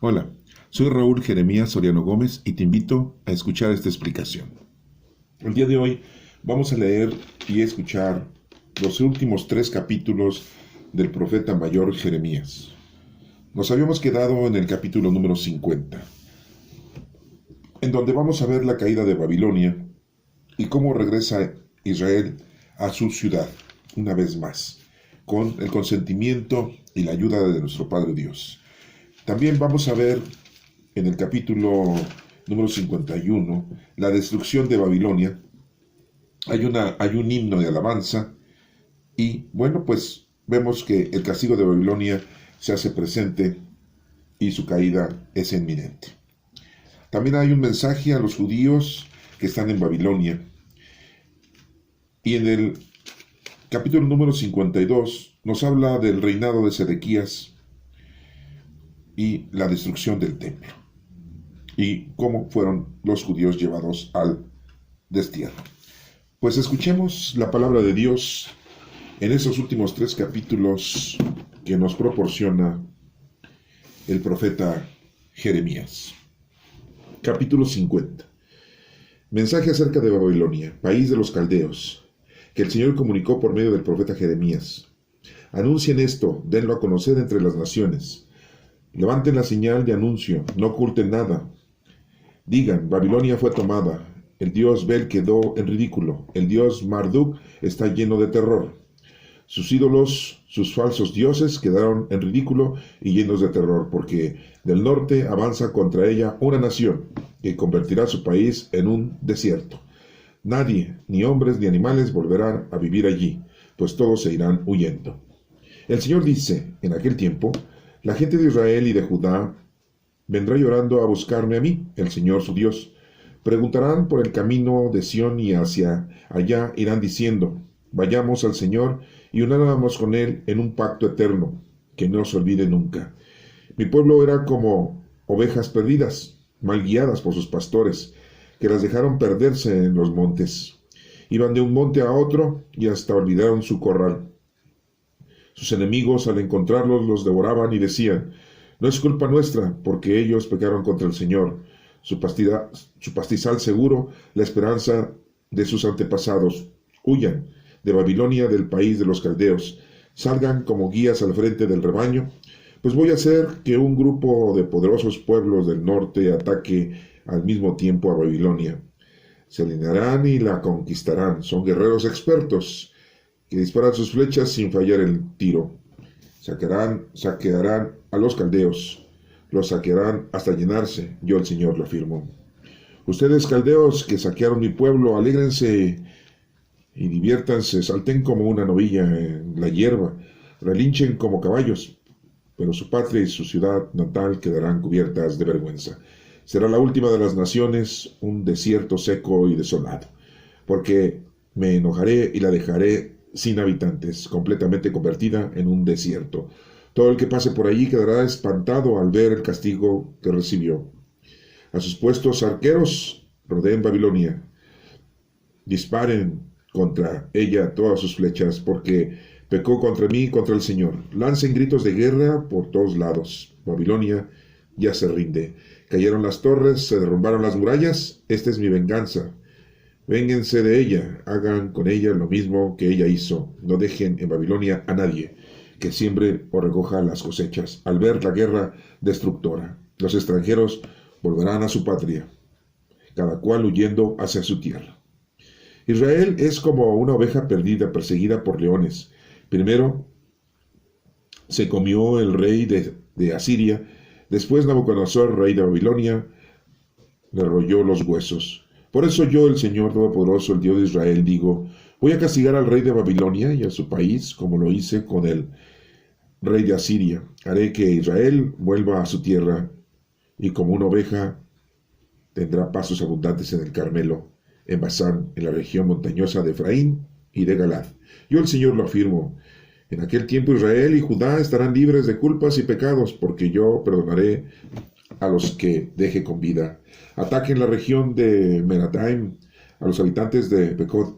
Hola, soy Raúl Jeremías Soriano Gómez y te invito a escuchar esta explicación. El día de hoy vamos a leer y escuchar los últimos 3 capítulos del profeta mayor Jeremías. Nos habíamos quedado en el capítulo número 50, en donde vamos a ver la caída de Babilonia y cómo regresa Israel a su ciudad una vez más, con el consentimiento y la ayuda de nuestro Padre Dios. También vamos a ver en el capítulo número 51 la destrucción de Babilonia. Hay un himno de alabanza y bueno, pues vemos que el castigo de Babilonia se hace presente y su caída es inminente. También hay un mensaje a los judíos que están en Babilonia. Y en el capítulo número 52 nos habla del reinado de Sedequías y la destrucción del templo, y cómo fueron los judíos llevados al destierro. Pues escuchemos la palabra de Dios en esos últimos 3 capítulos que nos proporciona el profeta Jeremías. Capítulo 50. Mensaje acerca de Babilonia, país de los caldeos, que el Señor comunicó por medio del profeta Jeremías. Anuncien esto, denlo a conocer entre las naciones. Levanten la señal de anuncio, no oculten nada. Digan, Babilonia fue tomada, el dios Bel quedó en ridículo, el dios Marduk está lleno de terror. Sus ídolos, sus falsos dioses quedaron en ridículo y llenos de terror, porque del norte avanza contra ella una nación que convertirá su país en un desierto. Nadie, ni hombres ni animales, volverán a vivir allí, pues todos se irán huyendo. El Señor dice, en aquel tiempo, la gente de Israel y de Judá vendrá llorando a buscarme a mí, el Señor su Dios. Preguntarán por el camino de Sión y hacia allá irán diciendo, vayamos al Señor y unámonos con Él en un pacto eterno, que no se olvide nunca. Mi pueblo era como ovejas perdidas, mal guiadas por sus pastores, que las dejaron perderse en los montes. Iban de un monte a otro y hasta olvidaron su corral. Sus enemigos, al encontrarlos, los devoraban y decían, no es culpa nuestra, porque ellos pecaron contra el Señor. Su pastizal seguro, la esperanza de sus antepasados. Huyan de Babilonia, del país de los caldeos. Salgan como guías al frente del rebaño, pues voy a hacer que un grupo de poderosos pueblos del norte ataque al mismo tiempo a Babilonia. Se alinearán y la conquistarán. Son guerreros expertos que disparan sus flechas sin fallar el tiro. Saquearán a los caldeos, los saquearán hasta llenarse, yo el Señor lo afirmo. Ustedes caldeos que saquearon mi pueblo, alégrense y diviértanse, salten como una novilla en la hierba, relinchen como caballos, pero su patria y su ciudad natal quedarán cubiertas de vergüenza. Será la última de las naciones, un desierto seco y desolado, porque me enojaré y la dejaré sin habitantes, completamente convertida en un desierto. Todo el que pase por allí quedará espantado al ver el castigo que recibió. A sus puestos arqueros rodeen Babilonia. Disparen contra ella todas sus flechas, porque pecó contra mí y contra el Señor. Lancen gritos de guerra por todos lados. Babilonia ya se rinde. Cayeron las torres, se derrumbaron las murallas. Esta es mi venganza. Vénganse de ella, hagan con ella lo mismo que ella hizo. No dejen en Babilonia a nadie que siembre o recoja las cosechas. Al ver la guerra destructora, los extranjeros volverán a su patria, cada cual huyendo hacia su tierra. Israel es como una oveja perdida, perseguida por leones. Primero se comió el rey de Asiria, después Nabucodonosor, rey de Babilonia, le royó los huesos. Por eso yo, el Señor Todopoderoso, el Dios de Israel, digo, voy a castigar al rey de Babilonia y a su país, como lo hice con el rey de Asiria. Haré que Israel vuelva a su tierra, y como una oveja tendrá pastos abundantes en el Carmelo, en Basán, en la región montañosa de Efraín y de Galad. Yo, el Señor, lo afirmo. En aquel tiempo Israel y Judá estarán libres de culpas y pecados, porque yo perdonaré a los que deje con vida. Ataquen la región de Menataim, a los habitantes de Pecod,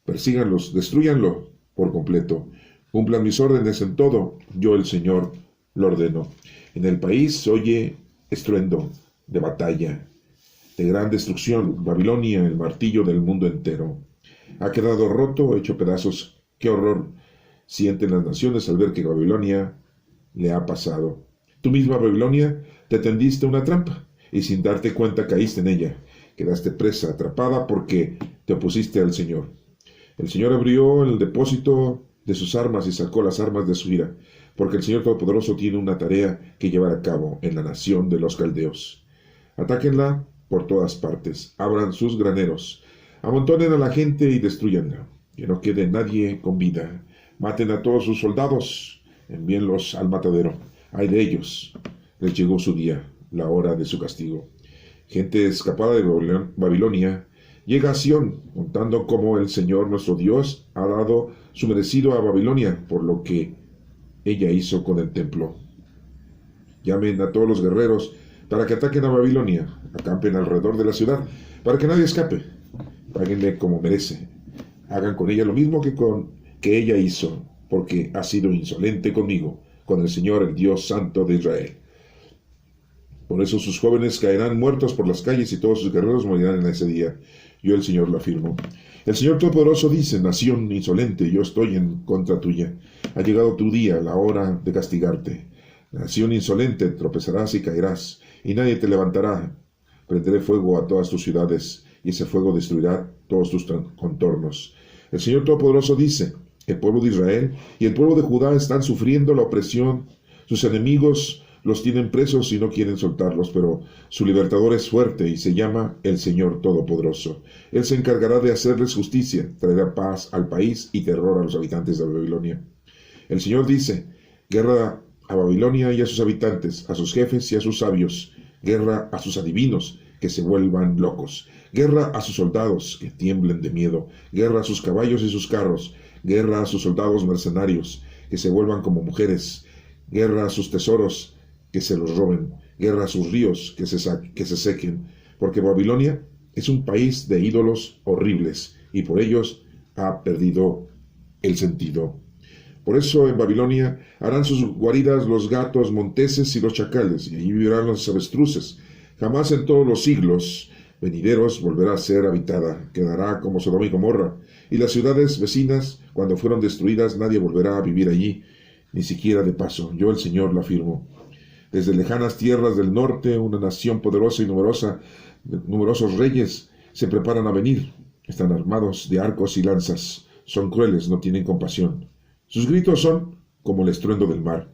persíganlos, destruyanlo por completo. Cumplan mis órdenes en todo, yo el Señor lo ordeno. En el país se oye estruendo de batalla, de gran destrucción. Babilonia, el martillo del mundo entero, ha quedado roto, hecho pedazos. Qué horror sienten las naciones al ver que Babilonia le ha pasado. Tú misma, Babilonia, te tendiste una trampa y sin darte cuenta caíste en ella. Quedaste presa, atrapada porque te opusiste al Señor. El Señor abrió el depósito de sus armas y sacó las armas de su ira, porque el Señor Todopoderoso tiene una tarea que llevar a cabo en la nación de los caldeos. Atáquenla por todas partes, abran sus graneros, amontonen a la gente y destruyanla, que no quede nadie con vida. Maten a todos sus soldados, envíenlos al matadero. Ay de ellos, les llegó su día, la hora de su castigo. Gente escapada de Babilonia llega a Sión, contando cómo el Señor nuestro Dios ha dado su merecido a Babilonia por lo que ella hizo con el templo. Llamen a todos los guerreros para que ataquen a Babilonia, acampen alrededor de la ciudad, para que nadie escape. Páguenle como merece. Hagan con ella lo mismo que ella hizo, porque ha sido insolente conmigo, con el Señor, el Dios Santo de Israel. Por eso sus jóvenes caerán muertos por las calles y todos sus guerreros morirán en ese día. Yo el Señor lo afirmo. El Señor Todopoderoso dice: nación insolente, yo estoy en contra tuya. Ha llegado tu día, la hora de castigarte. Nación insolente, tropezarás y caerás, y nadie te levantará. Prenderé fuego a todas tus ciudades, y ese fuego destruirá todos tus contornos. El Señor Todopoderoso dice: el pueblo de Israel y el pueblo de Judá están sufriendo la opresión. Sus enemigos los tienen presos y no quieren soltarlos, pero su libertador es fuerte y se llama el Señor Todopoderoso. Él se encargará de hacerles justicia, traerá paz al país y terror a los habitantes de Babilonia. El Señor dice: guerra a Babilonia y a sus habitantes, a sus jefes y a sus sabios, guerra a sus adivinos, que se vuelvan locos, guerra a sus soldados, que tiemblen de miedo, guerra a sus caballos y sus carros, guerra a sus soldados mercenarios, que se vuelvan como mujeres, guerra a sus tesoros, que se los roben, guerra a sus ríos, que se sequen, porque Babilonia es un país de ídolos horribles, y por ellos ha perdido el sentido. Por eso en Babilonia harán sus guaridas los gatos monteses y los chacales, y allí vivirán los avestruces. Jamás en todos los siglos venideros volverá a ser habitada, quedará como Sodoma y Gomorra, y las ciudades vecinas, cuando fueron destruidas, nadie volverá a vivir allí, ni siquiera de paso. Yo el Señor lo afirmo. Desde lejanas tierras del norte, una nación poderosa y numerosos reyes se preparan a venir. Están armados de arcos y lanzas, son crueles, no tienen compasión. Sus gritos son como el estruendo del mar,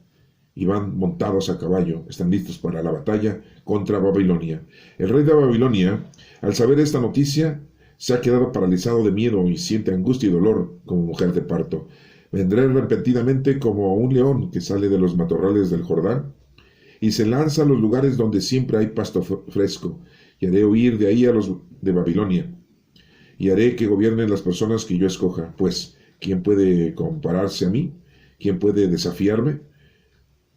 y van montados a caballo, están listos para la batalla contra Babilonia. El rey de Babilonia, al saber esta noticia, se ha quedado paralizado de miedo y siente angustia y dolor como mujer de parto. Vendré repentinamente como un león que sale de los matorrales del Jordán y se lanza a los lugares donde siempre hay pasto fresco, y haré huir de ahí a los de Babilonia, y haré que gobiernen las personas que yo escoja, pues ¿quién puede compararse a mí? ¿Quién puede desafiarme?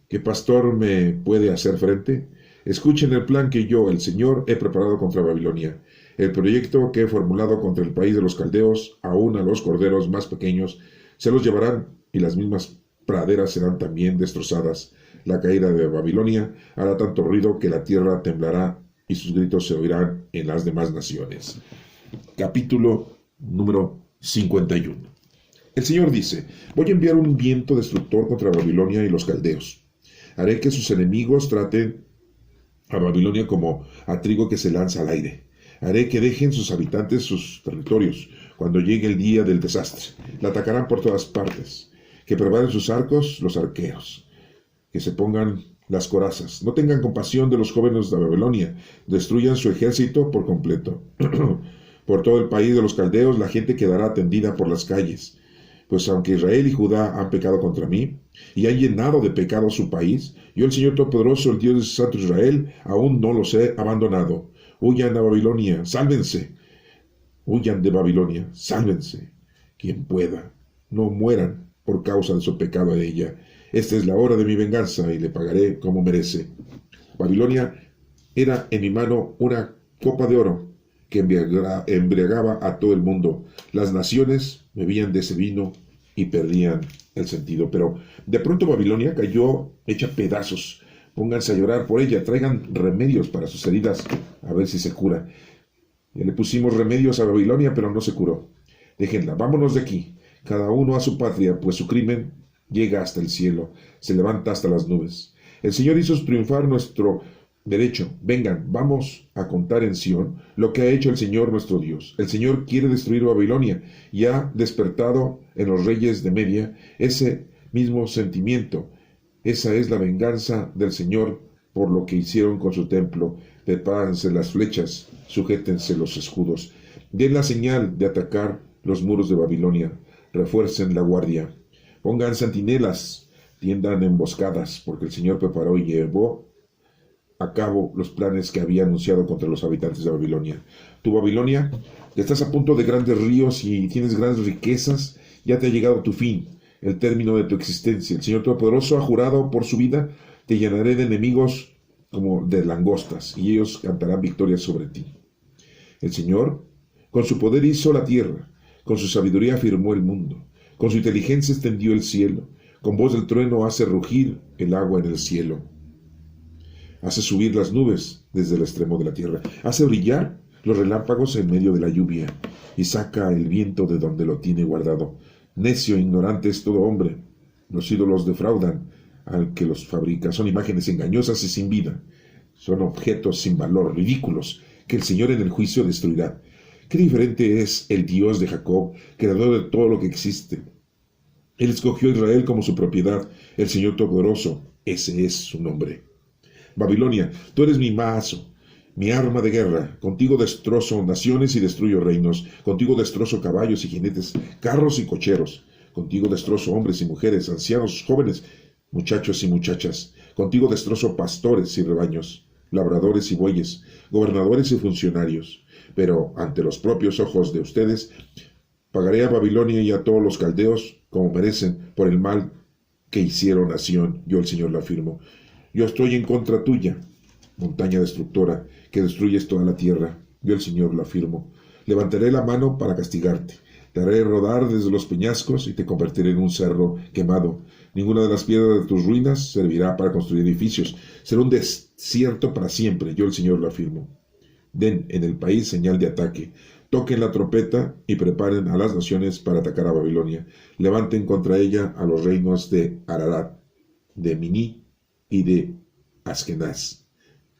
¿Qué pastor me puede hacer frente? Escuchen el plan que yo, el Señor, he preparado contra Babilonia, el proyecto que he formulado contra el país de los caldeos. Aún a los corderos más pequeños se los llevarán, y las mismas praderas serán también destrozadas. La caída de Babilonia hará tanto ruido que la tierra temblará y sus gritos se oirán en las demás naciones. Capítulo número 51. El Señor dice: voy a enviar un viento destructor contra Babilonia y los caldeos. Haré que sus enemigos traten a Babilonia como a trigo que se lanza al aire. Haré que dejen sus habitantes sus territorios cuando llegue el día del desastre. La atacarán por todas partes. Que preparen sus arcos los arqueros, que se pongan las corazas. No tengan compasión de los jóvenes de Babilonia. Destruyan su ejército por completo. Por todo el país de los caldeos la gente quedará tendida por las calles. Pues aunque Israel y Judá han pecado contra mí, y han llenado de pecado su país, yo el Señor Todopoderoso, el Dios de Santo Israel, aún no los he abandonado. Huyan a Babilonia, sálvense. Huyan de Babilonia, sálvense. Quien pueda, no mueran por causa de su pecado de ella. Esta es la hora de mi venganza, y le pagaré como merece. Babilonia era en mi mano una copa de oro que embriagaba a todo el mundo. Las naciones bebían de ese vino y perdían el sentido. Pero de pronto Babilonia cayó hecha pedazos Pónganse a llorar por ella, traigan remedios para sus heridas, a ver si se cura. Ya le pusimos remedios a Babilonia, pero no se curó. Déjenla, vámonos de aquí, cada uno a su patria, pues su crimen llega hasta el cielo, se levanta hasta las nubes. El Señor hizo triunfar nuestro derecho. Vengan, vamos a contar en Sión lo que ha hecho el Señor nuestro Dios. El Señor quiere destruir Babilonia y ha despertado en los reyes de Media ese mismo sentimiento. Esa es la venganza del Señor por lo que hicieron con su templo. Prepárense las flechas, sujétense los escudos. Den la señal de atacar los muros de Babilonia. Refuercen la guardia. Pongan centinelas, tiendan emboscadas, porque el Señor preparó y llevó a cabo los planes que había anunciado contra los habitantes de Babilonia. Tú, Babilonia, que estás a punto de grandes ríos y tienes grandes riquezas, ya te ha llegado tu fin, el término de tu existencia. El Señor Todopoderoso ha jurado por su vida, te llenaré de enemigos como de langostas, y ellos cantarán victoria sobre ti. El Señor, con su poder hizo la tierra, con su sabiduría afirmó el mundo, con su inteligencia extendió el cielo, con voz del trueno hace rugir el agua en el cielo. Hace subir las nubes desde el extremo de la tierra, hace brillar los relámpagos en medio de la lluvia, y saca el viento de donde lo tiene guardado. Necio e ignorante es todo hombre. Los ídolos defraudan al que los fabrica. Son imágenes engañosas y sin vida. Son objetos sin valor, ridículos, que el Señor en el juicio destruirá. Qué diferente es el Dios de Jacob, creador de todo lo que existe. Él escogió a Israel como su propiedad, el Señor Todopoderoso. Ese es su nombre. Babilonia, tú eres mi mazo, mi arma de guerra. Contigo destrozo naciones y destruyo reinos. Contigo destrozo caballos y jinetes, carros y cocheros. Contigo destrozo hombres y mujeres, ancianos, jóvenes, muchachos y muchachas. Contigo destrozo pastores y rebaños, labradores y bueyes, gobernadores y funcionarios. Pero ante los propios ojos de ustedes, pagaré a Babilonia y a todos los caldeos como merecen por el mal que hicieron a Sión. Yo el Señor lo afirmo. Yo estoy en contra tuya, montaña destructora, que destruyes toda la tierra. Yo el Señor lo afirmo. Levantaré la mano para castigarte. Te haré rodar desde los peñascos y te convertiré en un cerro quemado. Ninguna de las piedras de tus ruinas servirá para construir edificios. Será un desierto para siempre. Yo el Señor lo afirmo. Den en el país señal de ataque. Toquen la trompeta y preparen a las naciones para atacar a Babilonia. Levanten contra ella a los reinos de Ararat, de Miní y de Askenaz.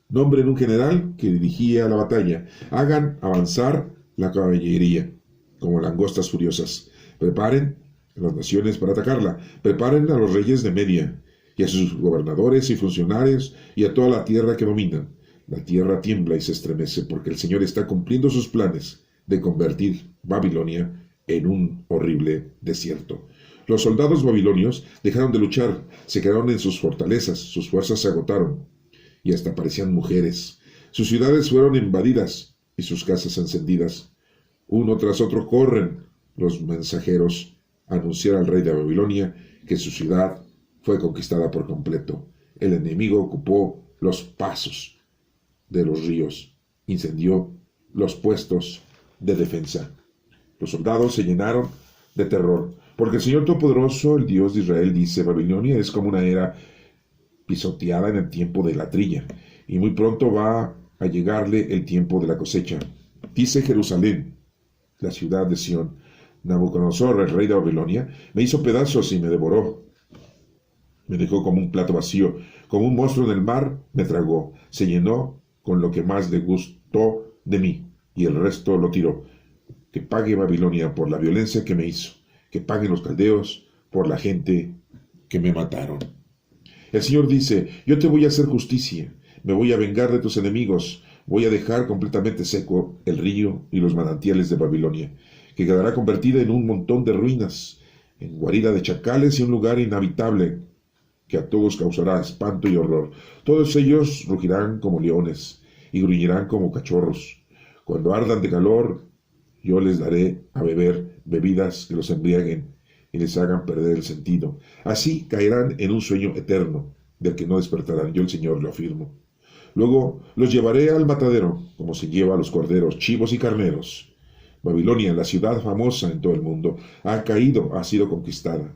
Nombren un general que dirigía la batalla. Hagan avanzar la caballería como langostas furiosas. Preparen a las naciones para atacarla. Preparen a los reyes de Media y a sus gobernadores y funcionarios y a toda la tierra que dominan. La tierra tiembla y se estremece porque el Señor está cumpliendo sus planes de convertir Babilonia en un horrible desierto. Los soldados babilonios dejaron de luchar, se quedaron en sus fortalezas, sus fuerzas se agotaron y hasta parecían mujeres. Sus ciudades fueron invadidas y sus casas encendidas. Uno tras otro corren los mensajeros a anunciar al rey de Babilonia que su ciudad fue conquistada por completo. El enemigo ocupó los pasos de los ríos, incendió los puestos de defensa. Los soldados se llenaron de terror, porque el Señor Todopoderoso, el Dios de Israel, dice: Babilonia es como una era pisoteada en el tiempo de la trilla, y muy pronto va a llegarle el tiempo de la cosecha. Dice Jerusalén, la ciudad de Sión: Nabucodonosor, el rey de Babilonia, me hizo pedazos y me devoró. Me dejó como un plato vacío, como un monstruo en el mar me tragó. Se llenó con lo que más le gustó de mí, y el resto lo tiró. Que pague Babilonia por la violencia que me hizo. Que paguen los caldeos por la gente que me mataron. El Señor dice: yo te voy a hacer justicia, me voy a vengar de tus enemigos, voy a dejar completamente seco el río y los manantiales de Babilonia, que quedará convertida en un montón de ruinas, en guarida de chacales y un lugar inhabitable, que a todos causará espanto y horror. Todos ellos rugirán como leones y gruñirán como cachorros. Cuando ardan de calor, yo les daré a beber bebidas que los embriaguen y les hagan perder el sentido. Así caerán en un sueño eterno, del que no despertarán. Yo el Señor lo afirmo. Luego los llevaré al matadero, como se lleva a los corderos, chivos y carneros. Babilonia, la ciudad famosa en todo el mundo, ha caído, ha sido conquistada.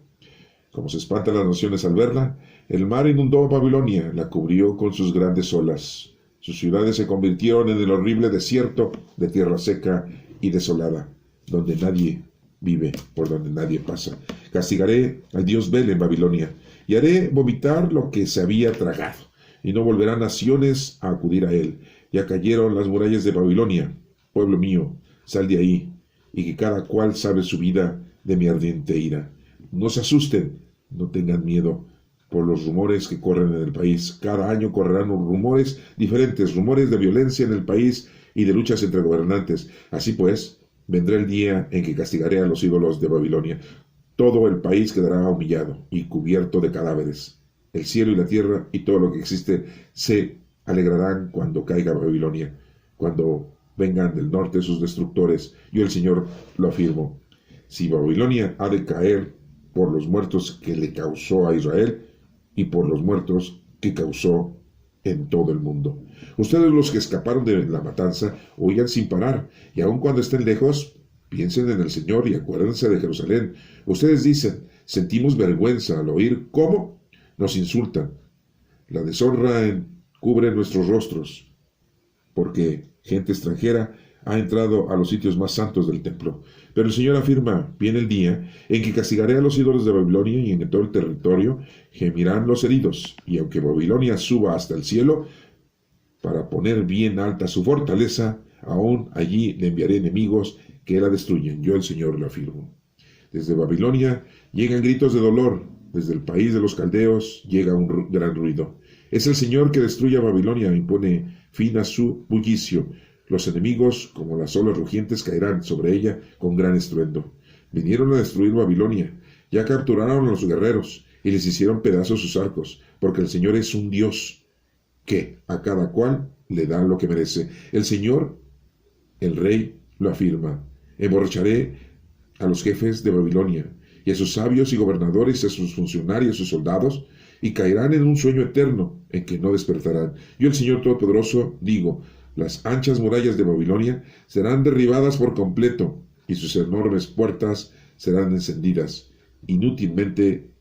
Como se espantan las naciones al verla, El mar inundó Babilonia, la cubrió con sus grandes olas. Sus ciudades se convirtieron en el horrible desierto de tierra seca y desolada, donde nadie vive, por donde nadie pasa. Castigaré al dios Bel en Babilonia, y haré vomitar lo que se había tragado, y no volverán naciones a acudir a él. Ya cayeron las murallas de Babilonia. Pueblo mío, sal de ahí, y que cada cual salve su vida de mi ardiente ira. No se asusten, no tengan miedo por los rumores que corren en el país. Cada año correrán rumores diferentes, rumores de violencia en el país y de luchas entre gobernantes. Así pues, vendrá el día en que castigaré a los ídolos de Babilonia. Todo el país quedará humillado y cubierto de cadáveres. El cielo y la tierra y todo lo que existe se alegrarán cuando caiga Babilonia, cuando vengan del norte sus destructores. Yo el Señor lo afirmo. Si Babilonia ha de caer por los muertos que le causó a Israel y por los muertos que causó en todo el mundo. Ustedes, los que escaparon de la matanza, oigan sin parar, y aun cuando estén lejos, piensen en el Señor y acuérdense de Jerusalén. Ustedes dicen, sentimos vergüenza al oír cómo nos insultan. La deshonra cubre nuestros rostros, porque gente extranjera ha entrado a los sitios más santos del templo. Pero el Señor afirma, viene el día en que castigaré a los ídolos de Babilonia, y en todo el territorio gemirán los heridos, y aunque Babilonia suba hasta el cielo para poner bien alta su fortaleza, aún allí le enviaré enemigos que la destruyen. Yo el Señor lo afirmo. Desde Babilonia llegan gritos de dolor, desde el país de los caldeos llega un gran ruido. Es el Señor que destruye a Babilonia y pone fin a su bullicio. Los enemigos, como las olas rugientes, caerán sobre ella con gran estruendo. Vinieron a destruir Babilonia, ya capturaron a los guerreros y les hicieron pedazos sus arcos, porque el Señor es un Dios que a cada cual le da lo que merece. El Señor, el Rey, lo afirma. Emborracharé a los jefes de Babilonia, y a sus sabios y gobernadores, a sus funcionarios y sus soldados, y caerán en un sueño eterno en que no despertarán. Yo, el Señor Todopoderoso, digo, las anchas murallas de Babilonia serán derribadas por completo, y sus enormes puertas serán encendidas. Inútilmente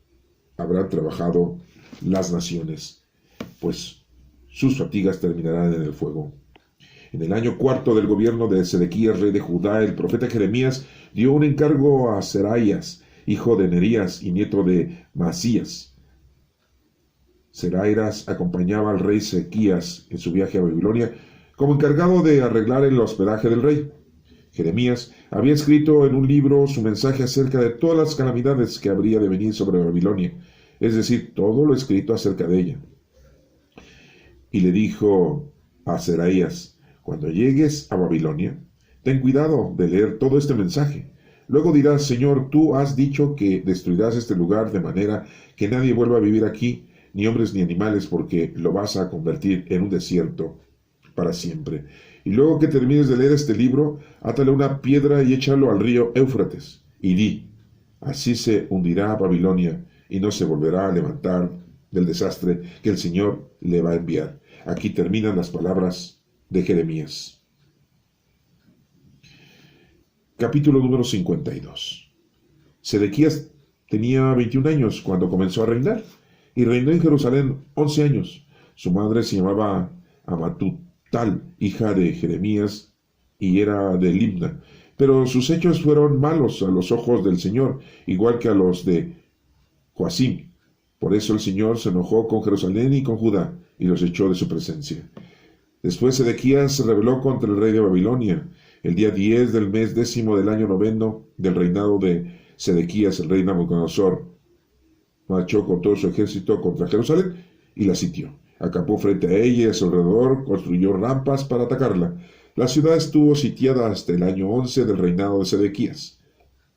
habrán trabajado las naciones, pues sus fatigas terminarán en el fuego. En el año cuarto del gobierno de Sedequías, rey de Judá, el profeta Jeremías dio un encargo a Seraías, hijo de Nerías y nieto de Masías. Seraías acompañaba al rey Sedequías en su viaje a Babilonia como encargado de arreglar el hospedaje del rey. Jeremías había escrito en un libro su mensaje acerca de todas las calamidades que habría de venir sobre Babilonia, es decir, todo lo escrito acerca de ella. Y le dijo a Seraías, cuando llegues a Babilonia, ten cuidado de leer todo este mensaje. Luego dirás, Señor, tú has dicho que destruirás este lugar de manera que nadie vuelva a vivir aquí, ni hombres ni animales, porque lo vas a convertir en un desierto para siempre. Y luego que termines de leer este libro, átale una piedra y échalo al río Éufrates, y di, así se hundirá Babilonia, y no se volverá a levantar del desastre que el Señor le va a enviar. Aquí terminan las palabras de Jeremías. Capítulo número 52. Sedequías tenía 21 años cuando comenzó a reinar, y reinó en Jerusalén 11 años. Su madre se llamaba Amatutal, hija de Jeremías, y era de Libna. Pero sus hechos fueron malos a los ojos del Señor, igual que a los de Joacim. Por eso el Señor se enojó con Jerusalén y con Judá, y los echó de su presencia. Después Sedequías se rebeló contra el rey de Babilonia. El día 10 del mes 10º del año 9 del reinado de Sedequías, el rey Nabucodonosor marchó con todo su ejército contra Jerusalén y la sitió. Acampó frente a ella y a su alrededor, construyó rampas para atacarla. La ciudad estuvo sitiada hasta el año 11 del reinado de Sedequías.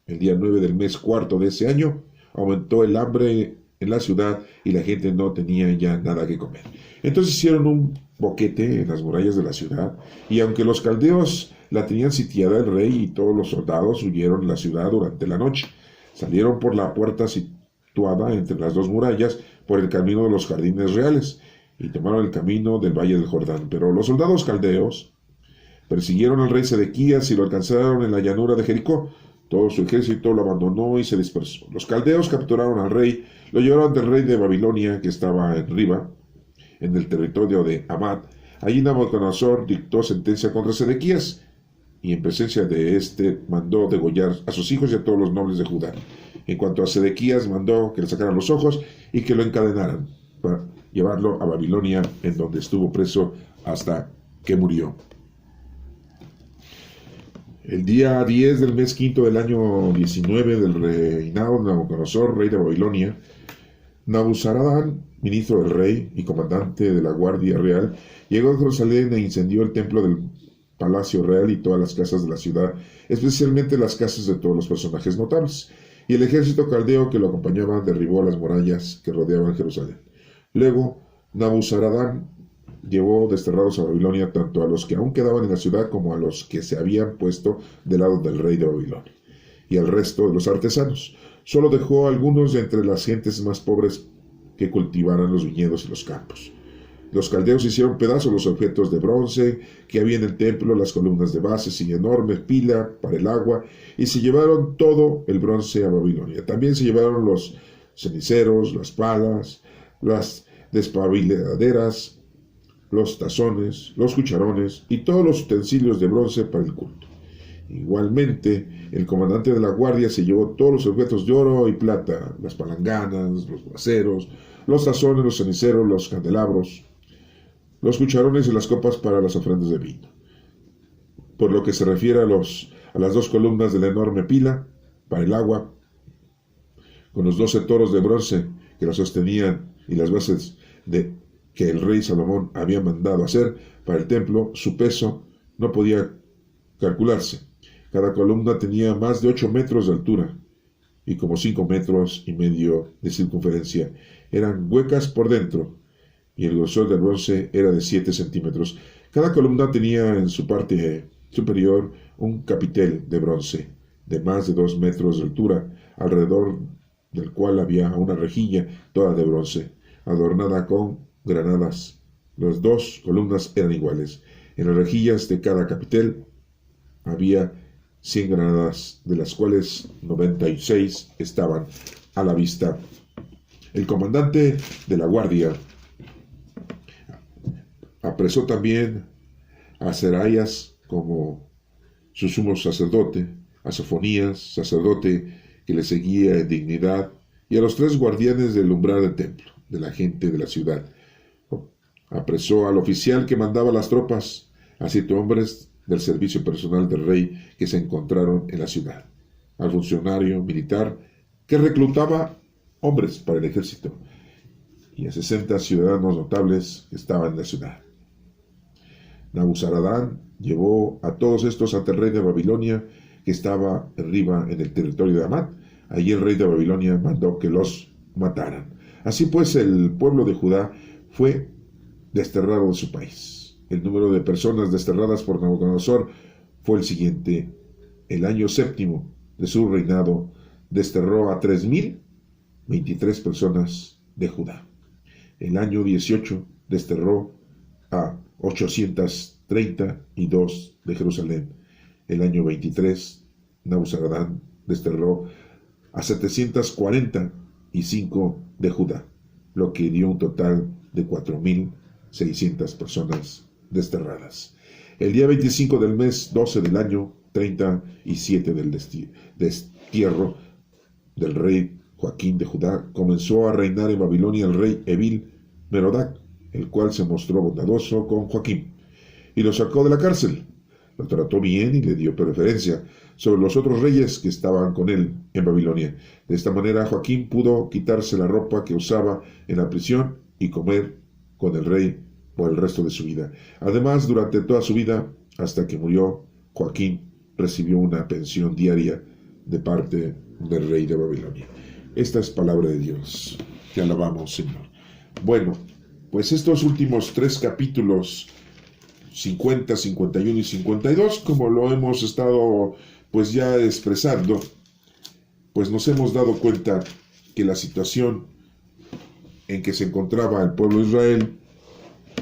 El día 9 del mes cuarto de ese año, aumentó el hambre en la ciudad y la gente no tenía ya nada que comer. Entonces hicieron un boquete en las murallas de la ciudad, y aunque los caldeos la tenían sitiada, el rey y todos los soldados huyeron de la ciudad durante la noche. Salieron por la puerta situada entre las dos murallas, por el camino de los jardines reales, y tomaron el camino del valle del Jordán. Pero los soldados caldeos persiguieron al rey Sedequías y lo alcanzaron en la llanura de Jericó. Todo su ejército lo abandonó y se dispersó. Los caldeos capturaron al rey, lo llevaron del rey de Babilonia, que estaba en Riba, en el territorio de Amad. Allí Nabucodonosor dictó sentencia contra Sedequías, y en presencia de éste mandó degollar a sus hijos y a todos los nobles de Judá. En cuanto a Sedequías, mandó que le sacaran los ojos y que lo encadenaran para llevarlo a Babilonia, en donde estuvo preso hasta que murió. El día 10 del mes quinto del año 19 del reinado de Nabucodonosor, rey de Babilonia, Nabuzaradán, ministro del rey y comandante de la guardia real, llegó a Jerusalén e incendió el templo del palacio real y todas las casas de la ciudad, especialmente las casas de todos los personajes notables. Y el ejército caldeo que lo acompañaba derribó las murallas que rodeaban Jerusalén. Luego, Nabuzaradán llevó desterrados a Babilonia tanto a los que aún quedaban en la ciudad como a los que se habían puesto del lado del rey de Babilonia, y al resto de los artesanos. Solo dejó a algunos de entre las gentes más pobres que cultivaran los viñedos y los campos. Los caldeos hicieron pedazos los objetos de bronce que había en el templo, las columnas de bases y enorme pila para el agua, y se llevaron todo el bronce a Babilonia. También se llevaron los ceniceros, las palas, las despabiladeras, los tazones, los cucharones y todos los utensilios de bronce para el culto. Igualmente, el comandante de la guardia se llevó todos los objetos de oro y plata, las palanganas, los braseros, los tazones, los ceniceros, los candelabros, los cucharones y las copas para las ofrendas de vino. Por lo que se refiere a las dos columnas de la enorme pila para el agua, con los 12 toros de bronce que la sostenían y las bases que el rey Salomón había mandado hacer para el templo, su peso no podía calcularse. Cada columna tenía más de 8 metros de altura y como 5 metros y medio de circunferencia. Eran huecas por dentro y el grosor del bronce era de 7 centímetros. Cada columna tenía en su parte superior un capitel de bronce de más de 2 metros de altura, alrededor del cual había una rejilla toda de bronce, adornada con granadas. Las dos columnas eran iguales. En las rejillas de cada capitel había 100 granadas, de las cuales 96 estaban a la vista. El comandante de la guardia apresó también a Seraías como su sumo sacerdote, a Sofonías, sacerdote que le seguía en dignidad, y a los 3 guardianes del umbral del templo, de la gente de la ciudad. Apresó al oficial que mandaba las tropas, a 7 hombres del servicio personal del rey que se encontraron en la ciudad, al funcionario militar que reclutaba hombres para el ejército, y a 60 ciudadanos notables que estaban en la ciudad. Nabuzaradán llevó a todos estos ante el rey de Babilonia, que estaba arriba en el territorio de Amad. Allí el rey de Babilonia mandó que los mataran. Así pues, el pueblo de Judá fue desterrado de su país. El número de personas desterradas por Nabucodonosor fue el siguiente. El año 7 de su reinado desterró a 3,023 personas de Judá. El año 18 desterró a 832 de Jerusalén. El año 23, Nabuzaradán desterró a 745 de Judá, lo que dio un total de 4,600 personas desterradas. El día 25 del mes 12 del año 37 del destierro del rey Joaquín de Judá, comenzó a reinar en Babilonia el rey Evil Merodac, el cual se mostró bondadoso con Joaquín y lo sacó de la cárcel. Lo trató bien y le dio preferencia sobre los otros reyes que estaban con él en Babilonia. De esta manera Joaquín pudo quitarse la ropa que usaba en la prisión y comer con el rey por el resto de su vida. Además, durante toda su vida, hasta que murió, Joaquín recibió una pensión diaria de parte del rey de Babilonia. Esta es palabra de Dios. Te alabamos, Señor. Bueno, pues estos últimos 3 capítulos, 50, 51 y 52, como lo hemos estado pues ya expresando, pues nos hemos dado cuenta que la situación en que se encontraba el pueblo de Israel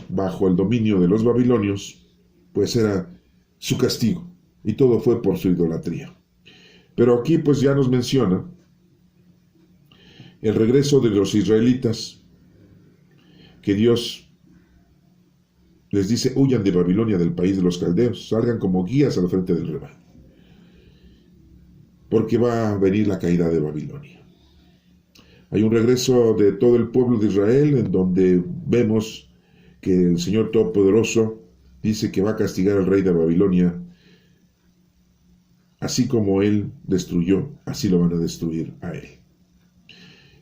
bajo el dominio de los babilonios, pues era su castigo, y todo fue por su idolatría. Pero aquí pues ya nos menciona el regreso de los israelitas, que Dios les dice: huyan de Babilonia, del país de los caldeos, salgan como guías al frente del rebaño, porque va a venir la caída de Babilonia. Hay un regreso de todo el pueblo de Israel, en donde vemos que el Señor Todopoderoso dice que va a castigar al rey de Babilonia. Así como él destruyó, así lo van a destruir a él.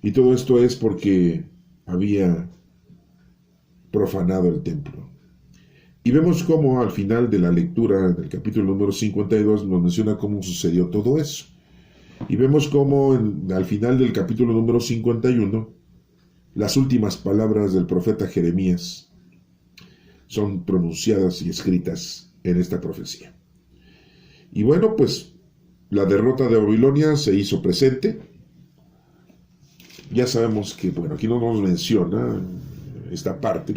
Y todo esto es porque había profanado el templo. Y vemos cómo al final de la lectura del capítulo número 52 nos menciona cómo sucedió todo eso. Y vemos cómo al final del capítulo número 51, las últimas palabras del profeta Jeremías son pronunciadas y escritas en esta profecía. Y bueno, pues la derrota de Babilonia se hizo presente. Ya sabemos que, bueno, aquí no nos menciona esta parte.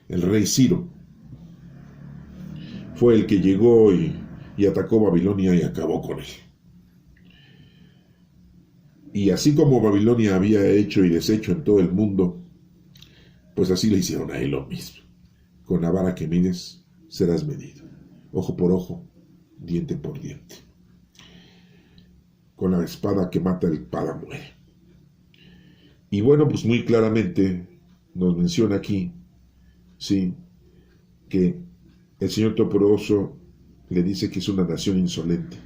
El rey Ciro fue el que llegó y atacó Babilonia y acabó con él. Y así como Babilonia había hecho y deshecho en todo el mundo, pues así le hicieron a él lo mismo. Con la vara que mides serás medido, ojo por ojo, diente por diente. Con la espada que mata, el espada muere. Y bueno, pues muy claramente nos menciona aquí, sí, que el Señor Todopoderoso le dice que es una nación insolente.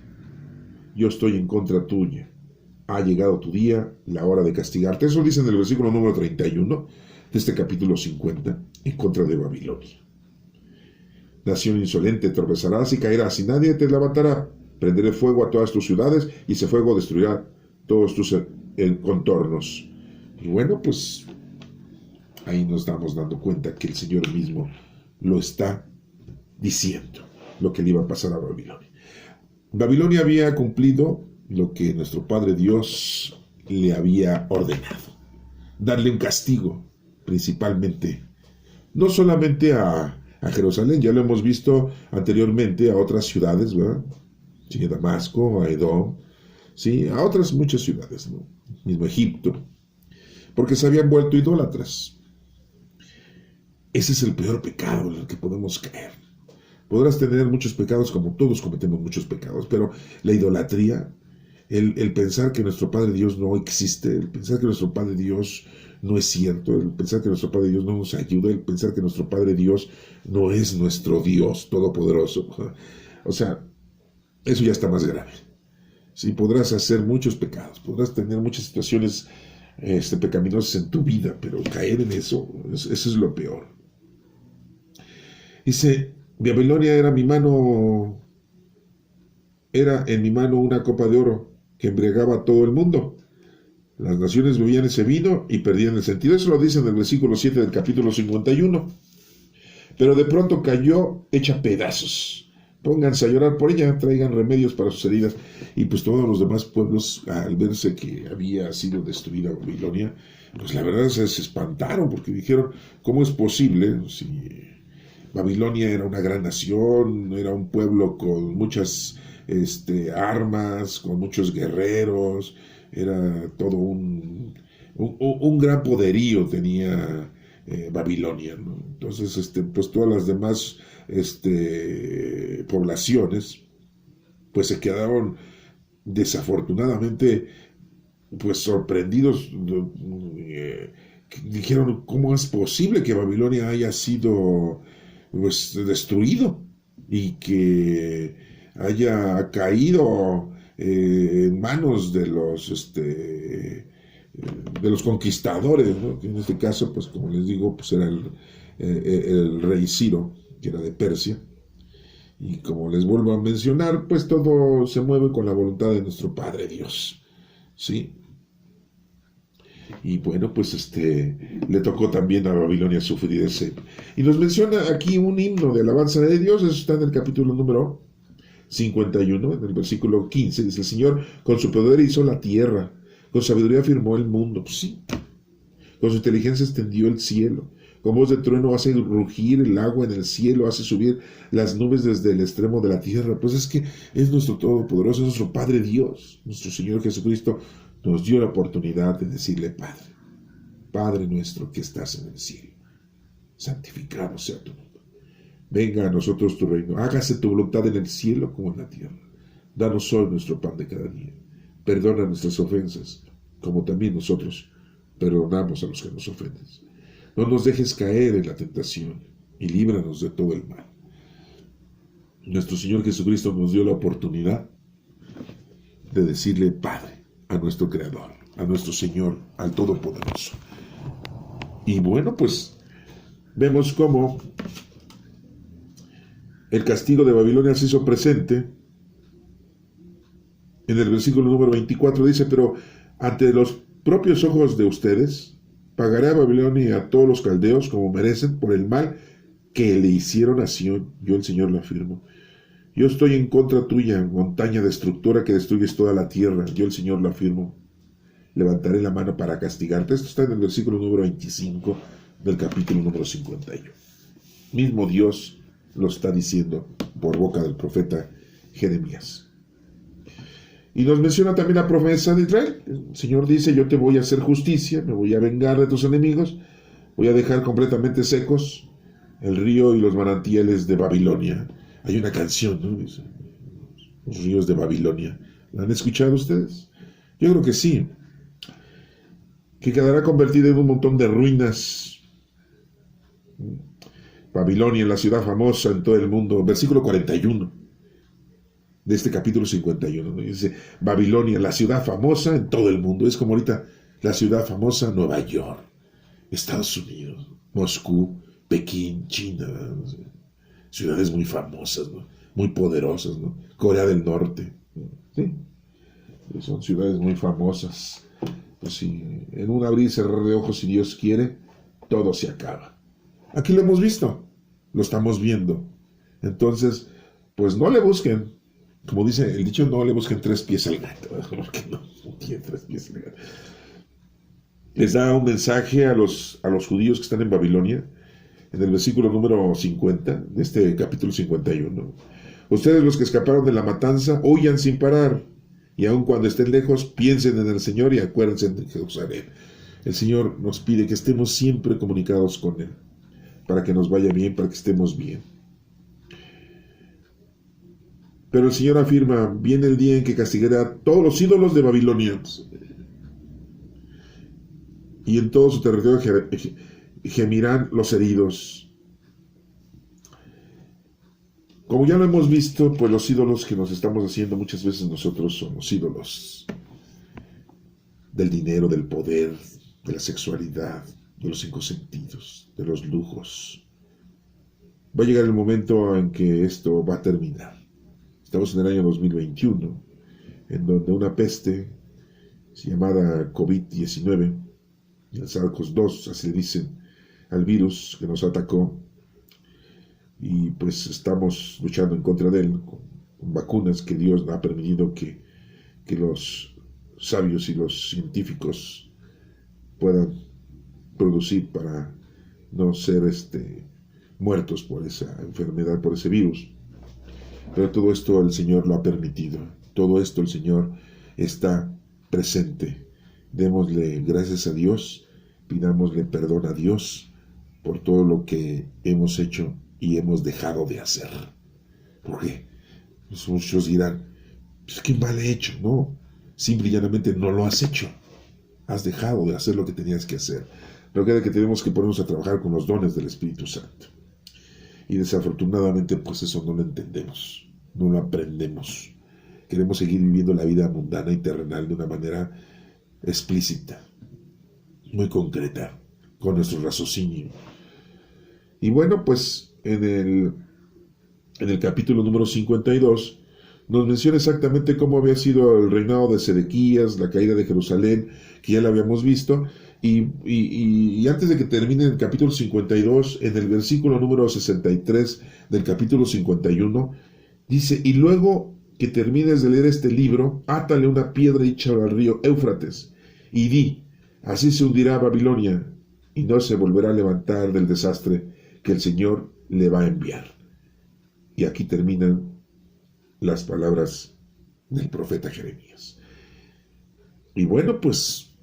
Yo estoy en contra tuya. Ha llegado tu día, la hora de castigarte. Eso dice en el versículo número 31 de este capítulo 50, en contra de Babilonia. Nación insolente, tropezarás y caerás, y nadie te levantará. Prenderé fuego a todas tus ciudades, y ese fuego destruirá todos tus contornos. Y bueno, pues ahí nos estamos dando cuenta que el Señor mismo lo está diciendo, lo que le iba a pasar a Babilonia. Babilonia había cumplido lo que nuestro Padre Dios le había ordenado: darle un castigo, principalmente, no solamente a Jerusalén, ya lo hemos visto anteriormente, a otras ciudades, ¿verdad? Sí, a Damasco, a Edom, sí, a otras muchas ciudades, ¿no? Mismo Egipto, porque se habían vuelto idólatras. Ese es el peor pecado en el que podemos caer. Podrás tener muchos pecados, como todos cometemos muchos pecados, pero la idolatría, el pensar que nuestro Padre Dios no existe, el pensar que nuestro Padre Dios no es cierto, el pensar que nuestro Padre Dios no nos ayuda, el pensar que nuestro Padre Dios no es nuestro Dios todopoderoso. O sea, eso ya está más grave. Sí, podrás hacer muchos pecados, podrás tener muchas situaciones pecaminosas en tu vida, pero caer en eso es lo peor. Dice: Babilonia era en mi mano una copa de oro que embriagaba a todo el mundo. Las naciones bebían ese vino y perdían el sentido. Eso lo dice en el versículo 7 del capítulo 51. Pero de pronto cayó hecha pedazos. Pónganse a llorar por ella, traigan remedios para sus heridas. Y pues todos los demás pueblos, al verse que había sido destruida Babilonia, pues la verdad se espantaron, porque dijeron: ¿cómo es posible? Si Babilonia era una gran nación, era un pueblo con muchas armas, con muchos guerreros, era todo un gran poderío tenía Babilonia, ¿no? Entonces, pues todas las demás poblaciones, pues se quedaron desafortunadamente, pues sorprendidos. Dijeron: ¿cómo es posible que Babilonia haya sido pues destruido y que haya caído en manos de los conquistadores, ¿no? Que en este caso, pues como les digo, pues era el rey Ciro, que era de Persia. Y como les vuelvo a mencionar, pues todo se mueve con la voluntad de nuestro Padre Dios, ¿sí? Y bueno, pues le tocó también a Babilonia sufrir ese. Y nos menciona aquí un himno de alabanza de Dios. Eso está en el capítulo número 51, en el versículo 15. Dice: el Señor con su poder hizo la tierra, con sabiduría firmó el mundo. Pues sí. Con su inteligencia extendió el cielo, con voz de trueno hace rugir el agua en el cielo, hace subir las nubes desde el extremo de la tierra. Pues es que es nuestro Todopoderoso, es nuestro Padre Dios, nuestro Señor Jesucristo nos dio la oportunidad de decirle: Padre, Padre nuestro que estás en el cielo, santificado sea tu nombre. Venga a nosotros tu reino, hágase tu voluntad en el cielo como en la tierra. Danos hoy nuestro pan de cada día. Perdona nuestras ofensas, como también nosotros perdonamos a los que nos ofenden. No nos dejes caer en la tentación y líbranos de todo el mal. Nuestro Señor Jesucristo nos dio la oportunidad de decirle Padre a nuestro Creador, a nuestro Señor, al Todopoderoso. Y bueno, pues vemos cómo el castigo de Babilonia se hizo presente. En el versículo número 24 dice: pero ante los propios ojos de ustedes, pagaré a Babilonia y a todos los caldeos como merecen por el mal que le hicieron a Sión. Yo el Señor lo afirmo. Yo estoy en contra tuya, montaña destructora que destruyes toda la tierra. Yo el Señor lo afirmo. Levantaré la mano para castigarte. Esto está en el versículo número 25 del capítulo número 51. Mismo Dios lo está diciendo por boca del profeta Jeremías. Y nos menciona también la promesa de Israel. El Señor dice: yo te voy a hacer justicia, me voy a vengar de tus enemigos, voy a dejar completamente secos el río y los manantiales de Babilonia. Hay una canción, ¿no? Dice, los ríos de Babilonia. ¿La han escuchado ustedes? Yo creo que sí. Que quedará convertida en un montón de ruinas. Babilonia, la ciudad famosa en todo el mundo. Versículo 41. De este capítulo 51, ¿no? Dice: Babilonia, la ciudad famosa en todo el mundo. Es como ahorita la ciudad famosa Nueva York, Estados Unidos, Moscú, Pekín, China, ¿no? Ciudades muy famosas, ¿no? Muy poderosas, ¿no? Corea del Norte, ¿no? ¿Sí? Son ciudades muy famosas. Pues sí, en un abrir y cerrar de ojos, si Dios quiere, todo se acaba. Aquí lo hemos visto, lo estamos viendo. Entonces, pues no le busquen. Como dice el dicho, no le busquen tres pies al gato, porque no tiene tres pies al gato. Les da un mensaje a los judíos que están en Babilonia, en el versículo número 50, de este capítulo 51. Ustedes, los que escaparon de la matanza, huyan sin parar, y aun cuando estén lejos, piensen en el Señor y acuérdense de Jerusalén. El Señor nos pide que estemos siempre comunicados con Él, para que nos vaya bien, para que estemos bien. Pero el Señor afirma: viene el día en que castigaré a todos los ídolos de Babilonia, y en todo su territorio gemirán los heridos. Como ya lo hemos visto, pues los ídolos que nos estamos haciendo muchas veces nosotros son los ídolos del dinero, del poder, de la sexualidad, de los cinco sentidos, de los lujos. Va a llegar el momento en que esto va a terminar. Estamos en el año 2021, en donde una peste llamada COVID-19, el SARS-CoV-2, así le dicen al virus que nos atacó, y pues estamos luchando en contra de él con vacunas que Dios ha permitido que los sabios y los científicos puedan producir para no ser muertos por esa enfermedad, por ese virus. Pero todo esto el Señor lo ha permitido. Todo esto el Señor está presente. Démosle gracias a Dios, pidámosle perdón a Dios por todo lo que hemos hecho y hemos dejado de hacer. ¿Por qué? Pues muchos dirán: pues qué mal he hecho. No, simple y llanamente no lo has hecho. Has dejado de hacer lo que tenías que hacer. Recuerda que tenemos que ponernos a trabajar con los dones del Espíritu Santo. Y desafortunadamente, pues eso no lo entendemos, no lo aprendemos. Queremos seguir viviendo la vida mundana y terrenal de una manera explícita, muy concreta, con nuestro raciocinio. Y bueno, pues en el capítulo número 52 nos menciona exactamente cómo había sido el reinado de Sedequías, la caída de Jerusalén, que ya lo habíamos visto. Y antes de que termine el capítulo 52, en el versículo número 63 del capítulo 51, dice: y luego que termines de leer este libro, átale una piedra y échalo al río Éufrates, y di: así se hundirá Babilonia, y no se volverá a levantar del desastre que el Señor le va a enviar. Y aquí terminan las palabras del profeta Jeremías. Y bueno, pues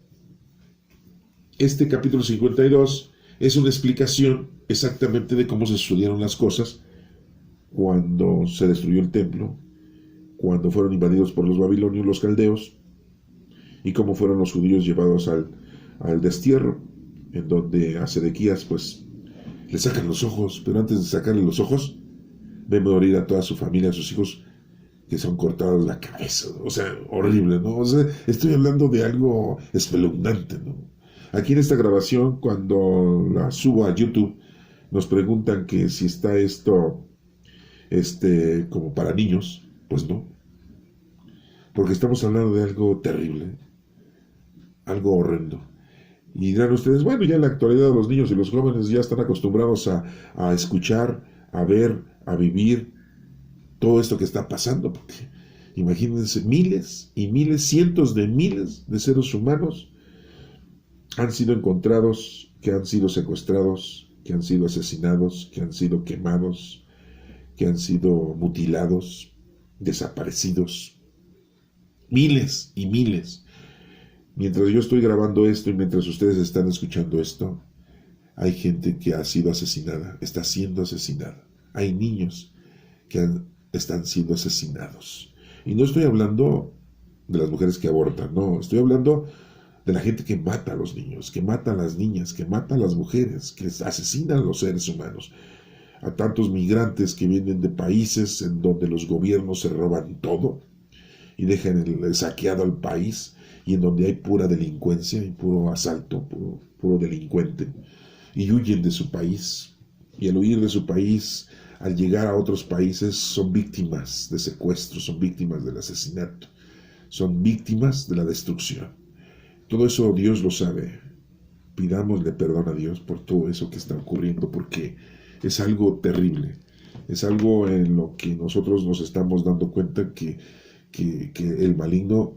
este capítulo 52 es una explicación exactamente de cómo se sucedieron las cosas cuando se destruyó el templo, cuando fueron invadidos por los babilonios, los caldeos, y cómo fueron los judíos llevados al destierro, en donde a Sedequías pues le sacan los ojos, pero antes de sacarle los ojos, ve morir a toda su familia, a sus hijos, que son cortados la cabeza, ¿no? O sea, horrible, ¿no? O sea, estoy hablando de algo espeluznante, ¿no? Aquí en esta grabación, cuando la subo a YouTube, nos preguntan que si está esto, como para niños. Pues no, porque estamos hablando de algo terrible, algo horrendo. Y dirán ustedes, bueno, ya en la actualidad los niños y los jóvenes ya están acostumbrados a escuchar, a ver, a vivir todo esto que está pasando, porque imagínense, miles y miles, cientos de miles de seres humanos han sido encontrados, que han sido secuestrados, que han sido asesinados, que han sido quemados, que han sido mutilados, desaparecidos. Miles y miles. Mientras yo estoy grabando esto y mientras ustedes están escuchando esto, hay gente que ha sido asesinada, está siendo asesinada. Hay niños que están siendo asesinados. Y no estoy hablando de las mujeres que abortan, no, estoy hablando de la gente que mata a los niños, que mata a las niñas, que mata a las mujeres, que asesina a los seres humanos. A tantos migrantes que vienen de países en donde los gobiernos se roban todo y dejan el saqueado al país, y en donde hay pura delincuencia y puro asalto, puro delincuente, y huyen de su país. Y al huir de su país, al llegar a otros países, son víctimas de secuestro, son víctimas del asesinato, son víctimas de la destrucción. Todo eso Dios lo sabe. Pidámosle perdón a Dios por todo eso que está ocurriendo, porque es algo terrible. Es algo en lo que nosotros nos estamos dando cuenta que el maligno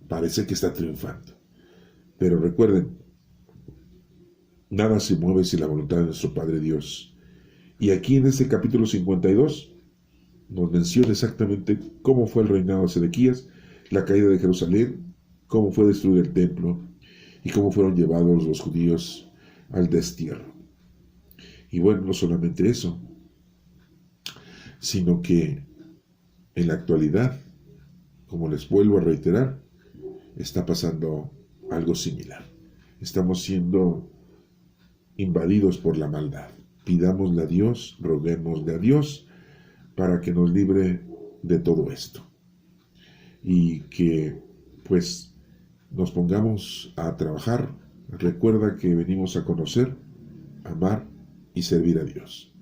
parece que está triunfando. Pero recuerden, nada se mueve sin la voluntad de nuestro Padre Dios. Y aquí en este capítulo 52 nos menciona exactamente cómo fue el reinado de Sedequías, la caída de Jerusalén, cómo fue destruido el templo y cómo fueron llevados los judíos al destierro. Y bueno, no solamente eso, sino que en la actualidad, como les vuelvo a reiterar, está pasando algo similar. Estamos siendo invadidos por la maldad. Pidámosle a Dios, roguémosle a Dios para que nos libre de todo esto. Y que pues nos pongamos a trabajar. Recuerda que venimos a conocer, amar y servir a Dios.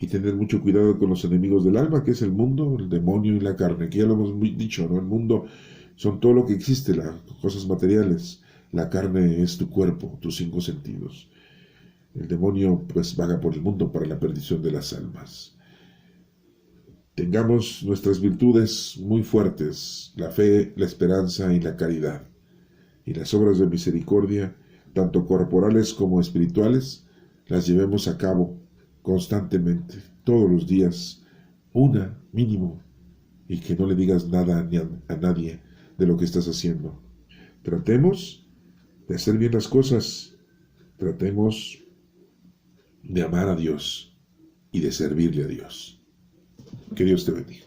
Y tener mucho cuidado con los enemigos del alma, que es el mundo, el demonio y la carne. Que ya lo hemos dicho, ¿no? El mundo son todo lo que existe, las cosas materiales. La carne es tu cuerpo, tus 5 sentidos. El demonio pues vaga por el mundo para la perdición de las almas. Tengamos nuestras virtudes muy fuertes, la fe, la esperanza y la caridad. Y las obras de misericordia, tanto corporales como espirituales, las llevemos a cabo constantemente, todos los días, una mínimo, y que no le digas nada a nadie de lo que estás haciendo. Tratemos de hacer bien las cosas, tratemos de amar a Dios y de servirle a Dios. Que Dios te bendiga.